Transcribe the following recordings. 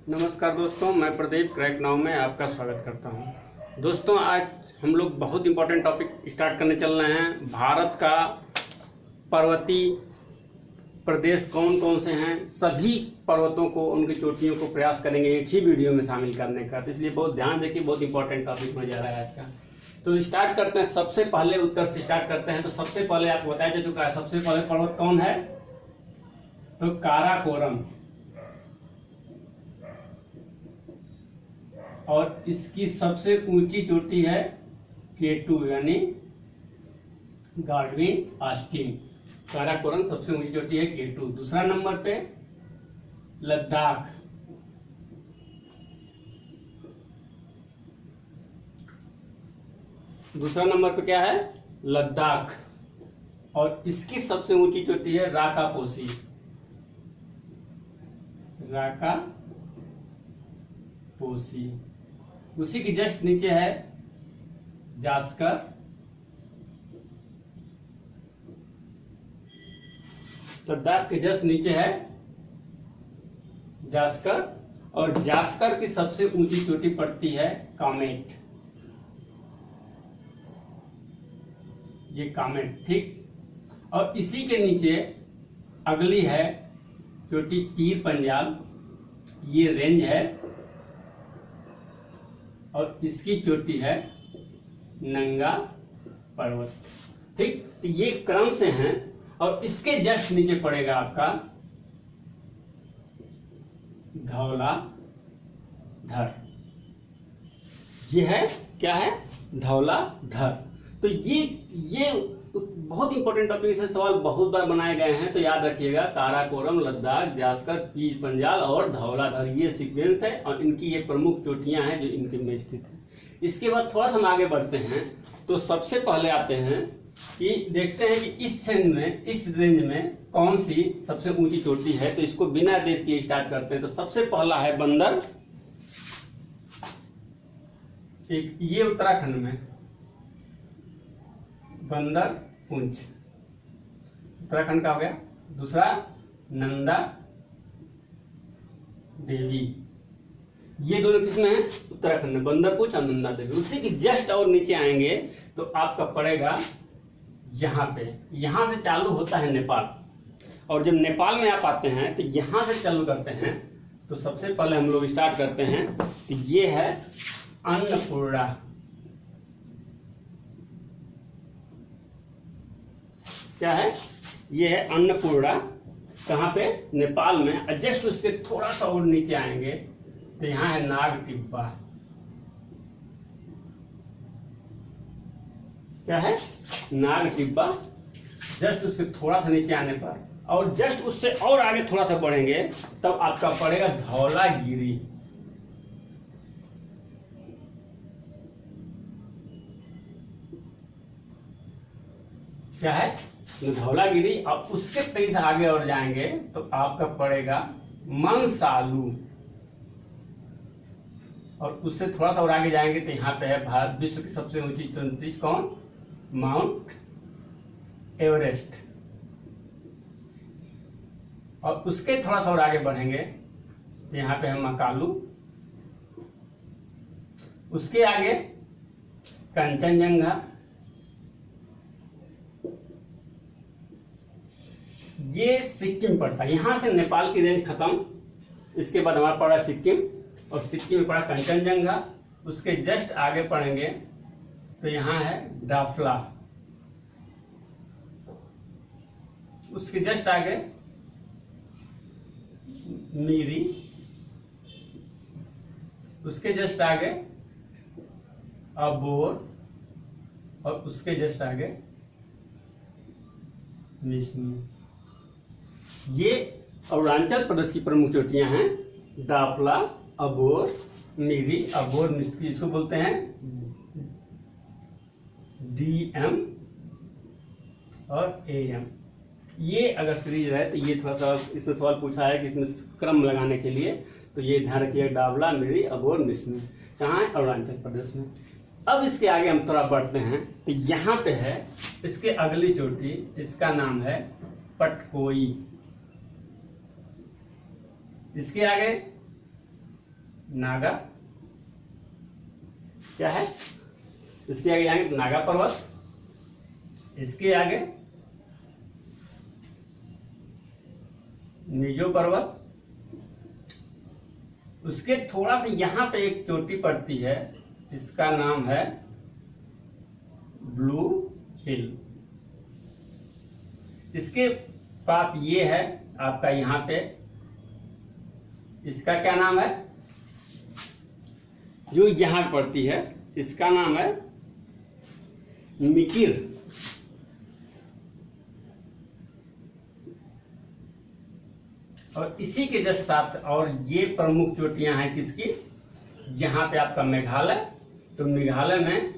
नमस्कार दोस्तों, मैं प्रदीप क्रैक नाउ में आपका स्वागत करता हूं। दोस्तों, आज हम लोग बहुत इंपॉर्टेंट टॉपिक स्टार्ट करने चल रहे हैं। भारत का पर्वतीय प्रदेश कौन कौन से हैं, सभी पर्वतों को, उनकी चोटियों को प्रयास करेंगे एक ही वीडियो में शामिल करने का। तो इसलिए बहुत ध्यान देखिए, बहुत इंपॉर्टेंट टॉपिक होने जा रहा है आज का। तो स्टार्ट करते हैं। सबसे पहले उत्तर से स्टार्ट करते हैं। तो सबसे पहले आपको बताया जा चुका है, सबसे पहले पर्वत कौन है? तो काराकोरम। और इसकी सबसे ऊंची चोटी है K2 यानी गाडविन ऑस्टिन। काराकोरम सबसे ऊंची चोटी है K2। दूसरा नंबर पे लद्दाख। दूसरा नंबर पे क्या है? लद्दाख। और इसकी सबसे ऊंची चोटी है राकापोसी। राकापोसी। उसी की जस्ट नीचे है जास्कर। लद्दाख के जस्ट नीचे है जास्कर। और जास्कर की सबसे ऊंची चोटी पड़ती है कामेट। ये कामेट, ठीक। और इसी के नीचे अगली है चोटी पीर पंजाल। ये रेंज है। और इसकी चोटी है नंगा पर्वत, ठीक। तो ये क्रम से हैं। और इसके जस्ट नीचे पड़ेगा आपका धौलाधर। ये है, क्या है? धौलाधर। तो ये बहुत इंपॉर्टेंट टॉपिक से सवाल बहुत बार बनाए गए हैं, तो याद रखिएगा। काराकोरम, लद्दाख, जास्कर, पीर पंजाल और धौलाधर, ये सीक्वेंस है। और इनकी ये प्रमुख चोटियां हैं जो इनके में स्थित है। इसके बाद थोड़ा सा हम आगे बढ़ते हैं। तो सबसे पहले आते हैं कि देखते हैं कि इस रेंज में कौन सी सबसे ऊंची चोटी है। तो इसको बिना देर किए स्टार्ट करते हैं। तो सबसे पहला है बंदर। एक ये उत्तराखंड में बंदर पुंछ, उत्तराखंड का हो गया। दूसरा नंदा देवी। ये दोनों किसमें है? उत्तराखंड में, बंदर पुंछ और नंदा देवी। उसी की जस्ट और नीचे आएंगे तो आपका पड़ेगा यहां पे। यहां से चालू होता है नेपाल। और जब नेपाल में आप आते हैं तो यहां से चालू करते हैं। तो सबसे पहले हम लोग स्टार्ट करते हैं। तो ये है अन्नपूर्णा। क्या है? ये है अन्नपूर्णा। कहां पे? नेपाल में। जस्ट उसके थोड़ा सा और नीचे आएंगे तो यहां है नाग टिब्बा। क्या है? नाग टिब्बा। जस्ट उसके थोड़ा सा नीचे आने पर, और जस्ट उससे और आगे थोड़ा सा बढ़ेंगे तब आपका पड़ेगा धौलागिरी। क्या है? धौलागिरी। और उसके तेईस आगे और जाएंगे तो आपका पड़ेगा मंसालू। और उससे थोड़ा सा और आगे जाएंगे तो यहाँ पे है भारत विश्व की सबसे ऊंची चोटी। कौन? Mount Everest. और उसके थोड़ा सा और आगे बढ़ेंगे तो यहाँ पे है मकालू। उसके आगे कंचनजंगा। ये सिक्किम पड़ता है। यहां से नेपाल की रेंज खत्म। इसके बाद हमारा पड़ा सिक्किम। और सिक्किम में पड़ा कंचनजंगा। उसके जस्ट आगे पड़ेंगे तो यहां है डाफला। उसके जस्ट आगे मीरी। उसके जस्ट आगे अबोर। और उसके जस्ट आगे मिश्मी। ये अरुणाचल प्रदेश की प्रमुख चोटियां हैं। डाफला, अबोर, मीरी, अबोर, मिश्मी। इसको बोलते हैं DM और AM। ये अगर सीरीज है तो ये थोड़ा सा इसमें सवाल पूछा है कि इसमें क्रम लगाने के लिए, तो ये ध्यान रखिएगा। डावला, मीरी, अबोर, मिश्मी। कहाँ है? अरुणाचल प्रदेश में। अब इसके आगे हम थोड़ा बढ़ते हैं तो यहाँ पे है इसके अगली चोटी। इसका नाम है पटकोई। इसके आगे नागा, क्या है, इसके आगे जाएंगे तो नागा पर्वत, इसके आगे मिजो पर्वत, उसके थोड़ा सा यहां पे एक चोटी पड़ती है, इसका नाम है ब्लू हिल। इसके पास ये है आपका यहां पे, इसका क्या नाम है, जो यहां पड़ती है इसका नाम है मिकिर। और इसी के जस्ट साथ और ये प्रमुख चोटियां हैं किसकी, यहाँ पे आपका मेघालय। तो मेघालय में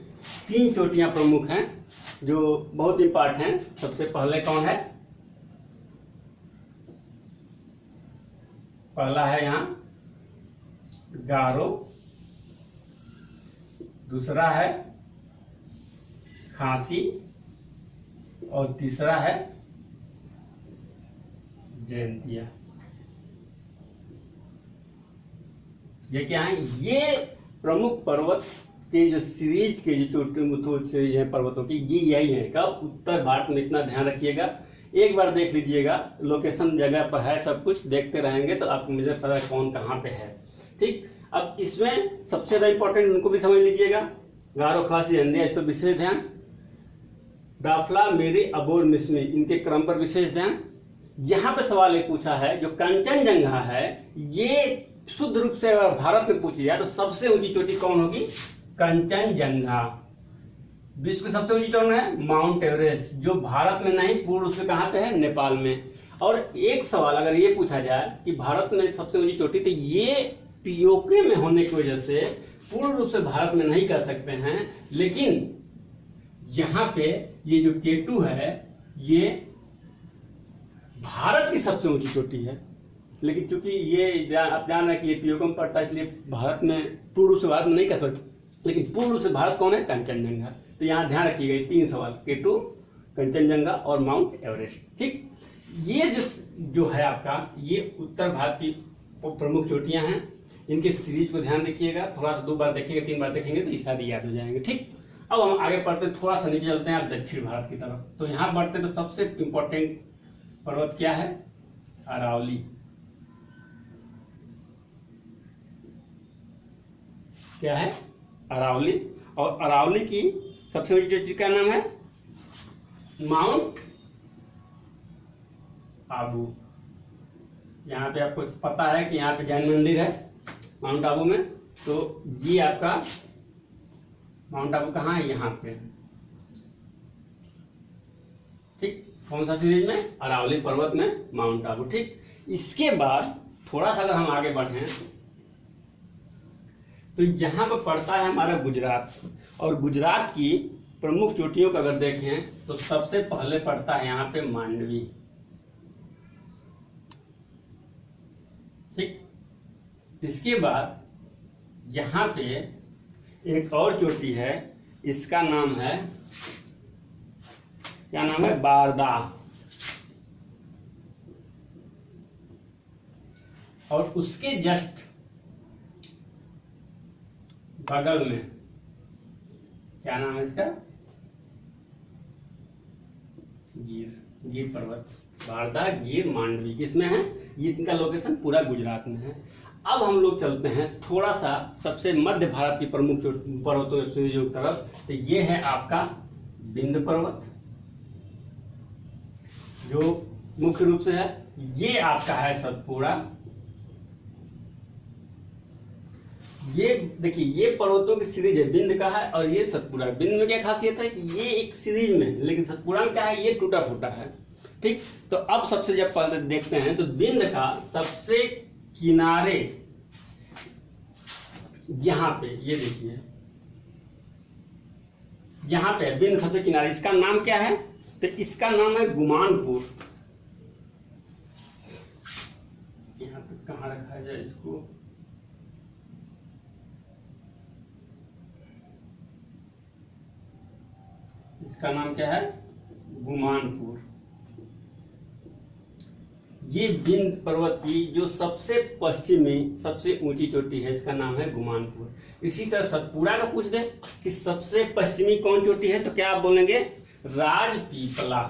3 चोटियां प्रमुख हैं जो बहुत इंपॉर्टेंट हैं। सबसे पहले कौन है, पहला है यहाँ गारो, दूसरा है खांसी और तीसरा है जयंतिया। ये क्या है, ये प्रमुख पर्वत के जो सीरीज के जो चोटी सीरीज है पर्वतों की, ये यही है। कब, उत्तर भारत में। इतना ध्यान रखिएगा, एक बार देख लीजिएगा, लोकेशन जगह पर है, सब कुछ देखते रहेंगे तो आपको मुझे पता है कौन कहाँ पे है। ठीक, अब इसमें सबसे ज्यादा इंपॉर्टेंट उनको भी समझ लीजिएगा, गारो, खासी, जयंतिया, इस पर विशेष ध्यान। दाफला, मेरी, अबोर, मिसमी, इनके क्रम पर विशेष ध्यान। यहाँ पे सवाल ये पूछा है, जो कंचनजंगा है, ये शुद्ध रूप से अगर भारत में पूछी जाए तो सबसे ऊंची चोटी कौन होगी, कंचनजंगा। विश्व की सबसे ऊंची चोटी है माउंट एवरेस्ट, जो भारत में नहीं, पूर्ण रूप से कहां पे है, नेपाल में। और एक सवाल अगर ये पूछा जाए कि भारत में सबसे ऊंची चोटी, तो ये पीओके में होने की वजह से पूर्ण रूप से भारत में नहीं कर सकते हैं, लेकिन यहां पे ये जो K2 है, ये भारत की सबसे ऊंची चोटी है। लेकिन चूंकि ये आप जान रहे हैं कि ये पीओके में पड़ता है, इसलिए भारत में पूर्ण रूप से भारत में नहीं कर सकते, लेकिन पूर्ण रूप से भारत कौन है, कंचनजंगा। तो यहाँ ध्यान रखिएगा, ये 3 सवाल, K2, कंचनजंगा और माउंट एवरेस्ट। ठीक, ये जो है आपका, ये उत्तर भारत की प्रमुख चोटियां हैं। इनके सीरीज को ध्यान देखिएगा, थोड़ा 2 बार देखिएगा, 3 बार देखेंगे तो ये सारी याद हो जाएंगे। ठीक, अब हम आगे बढ़ते, थोड़ा सा नीचे चलते हैं आप दक्षिण भारत की तरफ। तो यहाँ बढ़ते तो सबसे इंपॉर्टेंट पर्वत क्या है, अरावली। क्या है, अरावली। और अरावली की सबसे ऊंची चोटी का नाम है माउंट आबू। यहाँ पे आपको पता है कि यहाँ पे जैन मंदिर है माउंट आबू में, तो ये आपका माउंट आबू कहाँ है, यहाँ पे। ठीक, कौन सा सीरीज में, अरावली पर्वत में माउंट आबू। ठीक, इसके बाद थोड़ा सा अगर हम आगे बढ़े तो यहाँ पर पड़ता है हमारा गुजरात। और गुजरात की प्रमुख चोटियों का अगर देखें तो सबसे पहले पड़ता है यहाँ पे मांडवी। ठीक, इसके बाद यहाँ पे एक और चोटी है, इसका नाम है, क्या नाम है, बारदा। और उसके जस्ट बगल में क्या नाम है इसका, गिर पर्वत। बारदा, गिर, मांडवी किसमें है, ये इनका लोकेशन पूरा गुजरात में है। अब हम लोग चलते हैं थोड़ा सा सबसे मध्य भारत की प्रमुख पर्वतों की तरफ। तो ये है आपका विंध्य पर्वत, जो मुख्य रूप से है, ये आपका है सतपुड़ा। ये देखिए, ये पर्वतों की सीरीज है, विंध्य का है और ये सतपुड़ा। विंध्य में क्या खासियत है कि ये एक सीरीज में, लेकिन सतपुड़ा में क्या है, ये टूटा फूटा है। ठीक, तो अब सबसे जब पहले देखते हैं तो विंध्य का सबसे किनारे यहां पे, ये देखिए यहां पे विंध्य सबसे किनारे, इसका नाम क्या है, तो इसका नाम है गुमानपुर। यहां पे कहां रखा जाए इसको, इसका नाम क्या है, गुमानपुर। ये विंध्य पर्वत की जो सबसे पश्चिमी सबसे ऊंची चोटी है, इसका नाम है गुमानपुर। इसी तरह सतपुड़ा का पूछ दे कि सबसे पश्चिमी कौन चोटी है, तो क्या आप बोलेंगे? राजपीपला।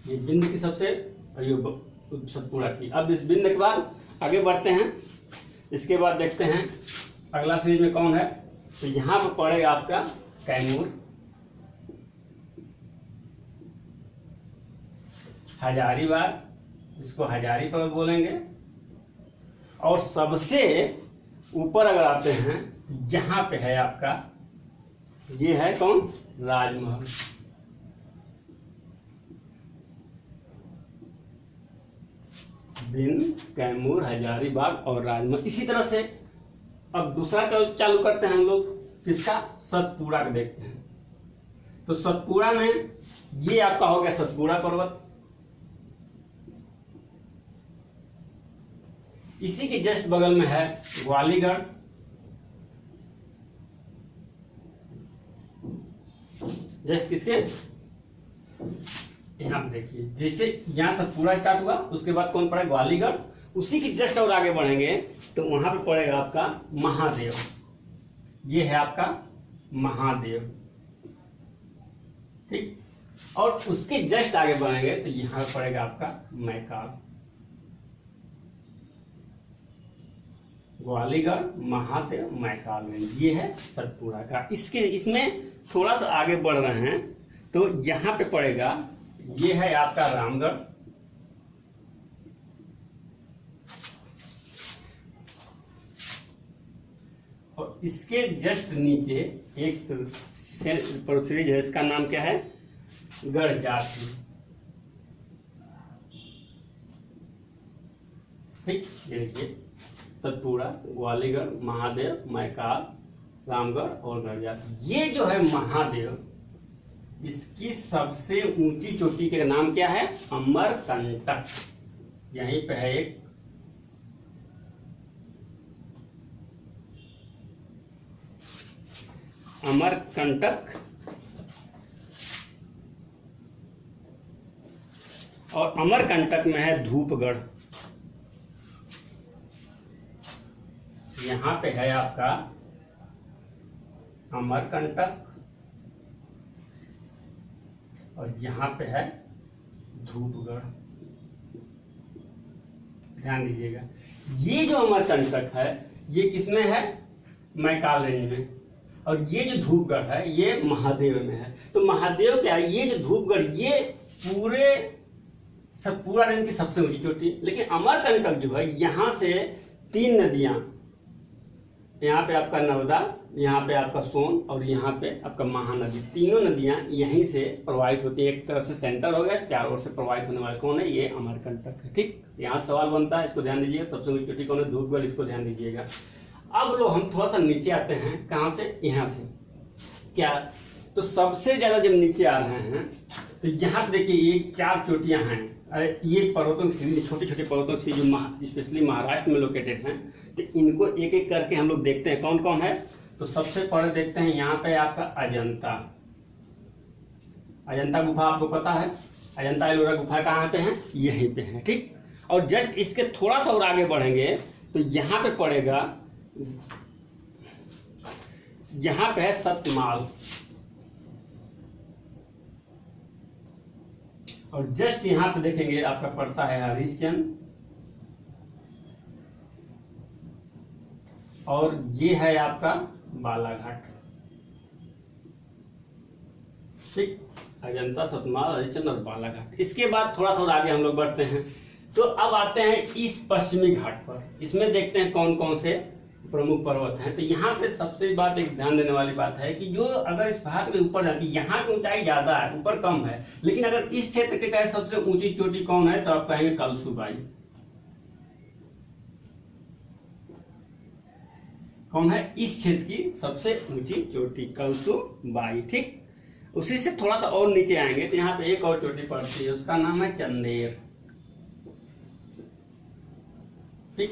ये विंध्य की सबसे, सतपुड़ा की। अब इस विंध्य के बाद आगे बढ़ते हैं, इसके बाद देखते हैं अगला सीरीज में कौन है। तो यहां पर पड़ेगा आपका कैमूर, हजारीबाग, इसको हजारी पर्वत बोलेंगे। और सबसे ऊपर अगर आते हैं, यहां पे है आपका, ये है कौन? राजमहल। विंध्य, कैमूर, हजारीबाग और राजमहल। इसी तरह से अब दूसरा चालू करते हैं हम लोग, किसका? सतपुड़ा का देखते हैं। तो सतपुड़ा में ये आपका हो गया सतपुड़ा पर्वत। इसी के जस्ट बगल में है ग्वालीगढ़, जस्ट किसके? यहां देखिए, जैसे यहां सतपुड़ा स्टार्ट हुआ, उसके बाद कौन पड़ा? ग्वालीगढ़। उसी की जस्ट और आगे बढ़ेंगे तो वहां पे पड़ेगा आपका महादेव। ये है आपका महादेव, ठीक। और उसके जस्ट आगे बढ़ेंगे तो यहां पड़ेगा आपका मैकाल। ग्वालीगढ़, महादेव, मैकाल में ये है सतपुड़ा का। इसमें थोड़ा सा आगे बढ़ रहे हैं तो यहां पे पड़ेगा, ये है आपका रामगढ़। और इसके जस्ट नीचे एक सीरीज है, इसका नाम क्या है? गढ़जाती, ठीक। ये देखिए, सतपुड़ा, ग्वालीगढ़, महादेव, मैकाल, रामगढ़ और गढ़जाती। ये जो है महादेव, इसकी सबसे ऊंची चोटी का नाम क्या है? अमरकंटक। यहीं पे है एक, अमरकंटक। और अमरकंटक में है धूपगढ़। यहां पे है आपका अमरकंटक और यहां पे है धूपगढ़। ध्यान दीजिएगा, ये जो अमरकंटक है ये किसमें है? मैकाल रेंज में। और ये जो धूपगढ़ है ये महादेव में है। तो महादेव क्या है? ये जो धूपगढ़, ये पूरे सतपुड़ा रेंज की सबसे ऊंची चोटी। लेकिन अमरकंटक जो है, यहां से 3 नदियां, यहाँ पे आपका नर्मदा, यहाँ पे आपका सोन और यहाँ पे आपका महानदी, तीनों नदियां यहीं से प्रवाहित होती है। एक तरह से सेंटर हो गया, चारों ओर से प्रवाहित होने वाले कौन है? ये अमरकंटक है, ठीक। यहाँ सवाल बनता है, इसको ध्यान दीजिएगा। सबसे ऊंची चोटी कौन है? धूपगढ़, इसको ध्यान दीजिएगा। अब लोग हम थोड़ा सा नीचे आते हैं, कहां से? यहाँ से। क्या? तो सबसे ज्यादा जब नीचे आ रहे हैं तो यहाँ पे देखिए, ये 4 चोटियां हैं। अरे ये पर्वतों की सीरीज, छोटे छोटे पर्वतों की, जो स्पेशली महाराष्ट्र में लोकेटेड हैं। तो इनको एक एक करके हम लोग देखते हैं कौन कौन है। तो सबसे पहले देखते हैं यहाँ पे आपका अजंता। अजंता गुफा आपको पता है, अजंता एलोरा गुफा कहाँ पे है? यहीं पे है, ठीक। और जस्ट इसके थोड़ा सा और आगे बढ़ेंगे तो यहाँ पे पड़ेगा, यहाँ पे है सतमाल। और जस्ट यहाँ पे देखेंगे आपका पड़ता है हरिश्चंद्र। और ये है आपका बालाघाट, ठीक। अजंता, सतमाल, हरिश्चंद्र और बालाघाट। इसके बाद थोड़ा सा आगे हम लोग बढ़ते हैं तो अब आते हैं ईस्ट पश्चिमी घाट पर। इसमें देखते हैं कौन कौन से प्रमुख पर्वत हैं। तो यहाँ पे सबसे बात एक ध्यान देने वाली बात है कि जो अगर इस भाग में ऊपर जाती है, यहाँ की ऊंचाई ज्यादा है, ऊपर कम है। लेकिन अगर इस क्षेत्र के कहे सबसे ऊंची चोटी कौन है, तो आप कहेंगे कलसुबाई। कौन है? इस क्षेत्र की सबसे ऊंची चोटी कलसुबाई, ठीक। उसी से थोड़ा सा और नीचे आएंगे तो यहाँ पे एक और चोटी पड़ती है, उसका नाम है चंदेर, ठीक।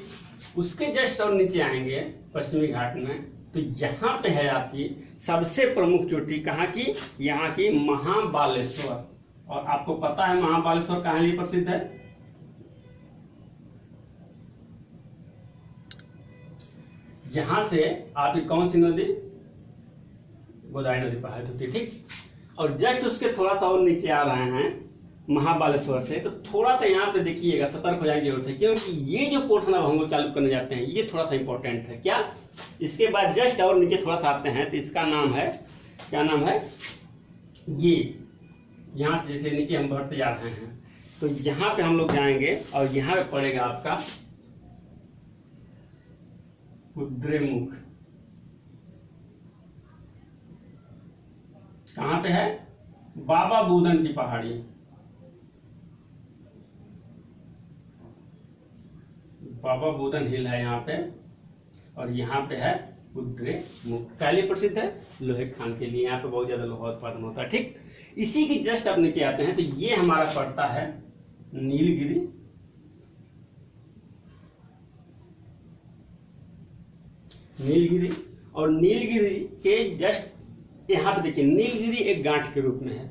उसके जस्ट और नीचे आएंगे पश्चिमी घाट में तो यहाँ पे है आपकी सबसे प्रमुख चोटी, कहाँ की? यहाँ की महाबालेश्वर। और आपको पता है महाबालेश्वर कहाँ लिए प्रसिद्ध है? यहां से आपकी कौन सी नदी? गोदावरी नदी प्रवाहित होती है, ठीक। और जस्ट उसके थोड़ा सा और नीचे आ रहे हैं महाबालेश्वर से, तो थोड़ा सा यहाँ पे देखिएगा, सतर्क हो जाएंगे जरूरत है, क्योंकि ये जो पोर्शन अब हम लोग चालू करने जाते हैं ये थोड़ा सा इंपॉर्टेंट है। क्या? इसके बाद जस्ट और नीचे थोड़ा सा आते हैं तो इसका नाम है, क्या नाम है? ये यहां से जैसे नीचे हम बढ़ते जा रहे हैं तो यहाँ पे हम लोग जाएंगे और यहाँ पे पड़ेगा आपका कुद्रेमुख। कहां पे है? बाबा बूदन की पहाड़ी, बाबा बूदन हिल है यहाँ पे। और यहाँ पे है कुद्रेमुख, क्या लिए प्रसिद्ध है? लोहे खान के लिए। यहाँ पे बहुत ज्यादा लोहा उत्पादन होता है, ठीक। इसी की जस्ट अब नीचे आते हैं तो ये हमारा पड़ता है नीलगिरी। नीलगिरी, और नीलगिरी के जस्ट यहाँ पे देखिए नीलगिरी एक गांठ के रूप में है।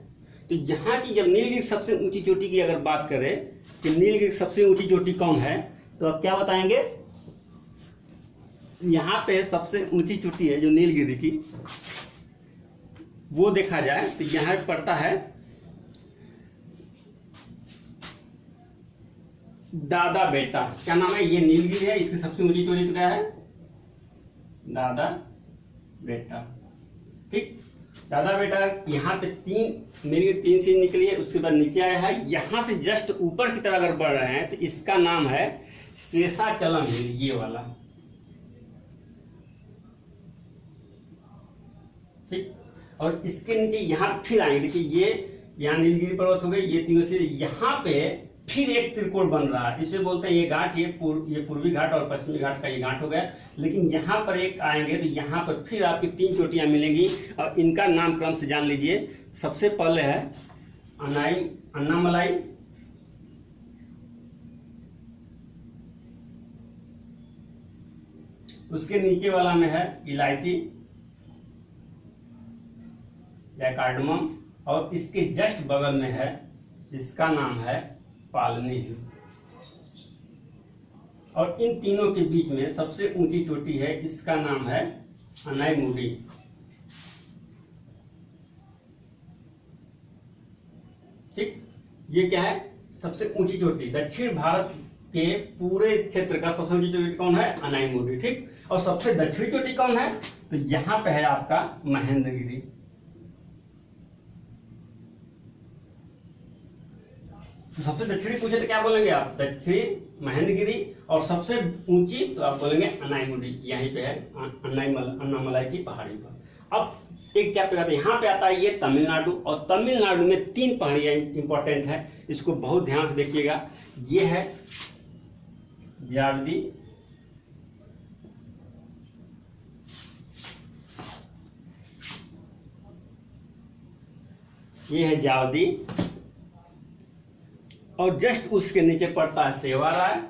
तो यहाँ की जब नीलगिरी सबसे ऊंची चोटी की अगर बात करें कि नीलगिरी सबसे ऊंची चोटी कौन है, तो आप क्या बताएंगे? यहाँ पे सबसे ऊंची चोटी है जो नीलगिरी की, वो देखा जाए तो यहाँ पड़ता है दादा बेटा। क्या नाम है? ये नीलगिरी है, इसकी सबसे ऊंची चोटी तो क्या है? दादा बेटा, ठीक। दादा बेटा यहाँ पे नीलगिरी 3 सीढ़ी निकली है, उसके बाद नीचे आया है। यहाँ से जस्ट ऊपर की तरफ अगर बढ़ रहे हैं तो इसका नाम है शेषाचलम हिल, ये वाला, ठीक। और इसके नीचे यहाँ फिर आएंगे, देखिए ये यहाँ नीलगिरी पर्वत हो गई, ये तीनों से यहाँ पे फिर एक त्रिकोण बन रहा है, इसे बोलते हैं ये घाट, ये पूर्वी घाट और पश्चिमी घाट का ये घाट हो गया। लेकिन यहाँ पर एक आएंगे तो यहाँ पर फिर आपकी 3 चोटियां मिलेंगी और इनका नामक्रम से जान लीजिए। सबसे पहले है अन्नामलाई, उसके नीचे वाला में है इलायची या कार्डमम, और इसके जस्ट बगल में है, इसका नाम है पालनी हिल। और इन तीनों के बीच में सबसे ऊंची चोटी है, इसका नाम है अनाईमुडी। ठीक, ये क्या है? सबसे ऊंची चोटी। दक्षिण भारत के पूरे क्षेत्र का सबसे ऊंची चोटी कौन है? अनाईमुडी, ठीक। और सबसे दक्षिणी चोटी कौन है? तो यहां पे है आपका महेंद्रगिरी। तो सबसे दक्षिणी पूछे तो क्या बोलेंगे आप? दक्षिणी महेंद्रगिरी। और सबसे ऊंची तो आप बोलेंगे अनाईमुडी, यहीं पे है अन्नामलाई की पहाड़ी पर। अब एक क्या पे आता है, यहाँ पे आता है ये तमिलनाडु, और तमिलनाडु में 3 पहाड़ियां इंपॉर्टेंट है, इसको बहुत ध्यान से देखिएगा। ये है जावदी, ये है जावदी, और जस्ट उसके नीचे पड़ता है सेवाराय,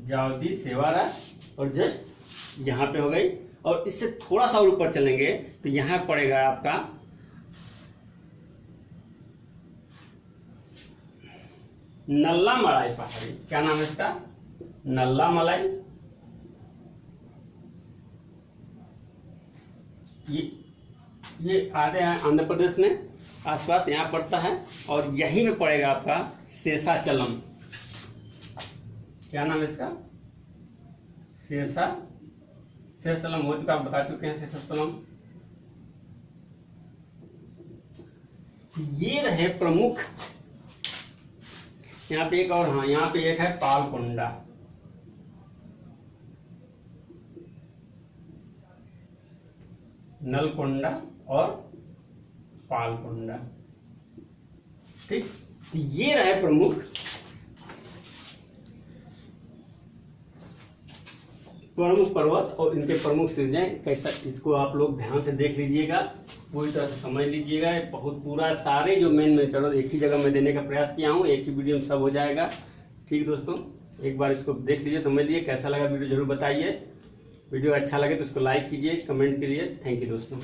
जावदी सेवाराय, और जस्ट यहां पे हो गई। और इससे थोड़ा सा और ऊपर चलेंगे तो यहां पड़ेगा आपका नल्लामलाई पहाड़ी। क्या नाम है इसका? नल्लामलाई। ये आते हैं आंध्र प्रदेश में आसपास, यहाँ पड़ता है। और यहीं में पड़ेगा आपका शेषाचलम। क्या नाम है इसका? शेषाचलम हो चुका, आप बता चुके हैं शेषाचलम। ये रहे प्रमुख। यहाँ पे एक और, हाँ यहाँ पे एक है पालकोंडा। नलकोंडा और पालकोंडा, ठीक। ये रहे प्रमुख पर्वत और इनके प्रमुख सृजन। कैसा, इसको आप लोग ध्यान से देख लीजिएगा, पूरी तरह से समझ लीजिएगा। बहुत पूरा सारे जो मेन चलो एक ही जगह में देने का प्रयास किया हूँ, एक ही वीडियो में सब हो जाएगा। ठीक दोस्तों, एक बार इसको देख लीजिए, समझ लीजिए, कैसा लगा वीडियो जरूर बताइए। वीडियो अच्छा लगे तो इसको लाइक कीजिए, कमेंट कीजिए। थैंक यू दोस्तों।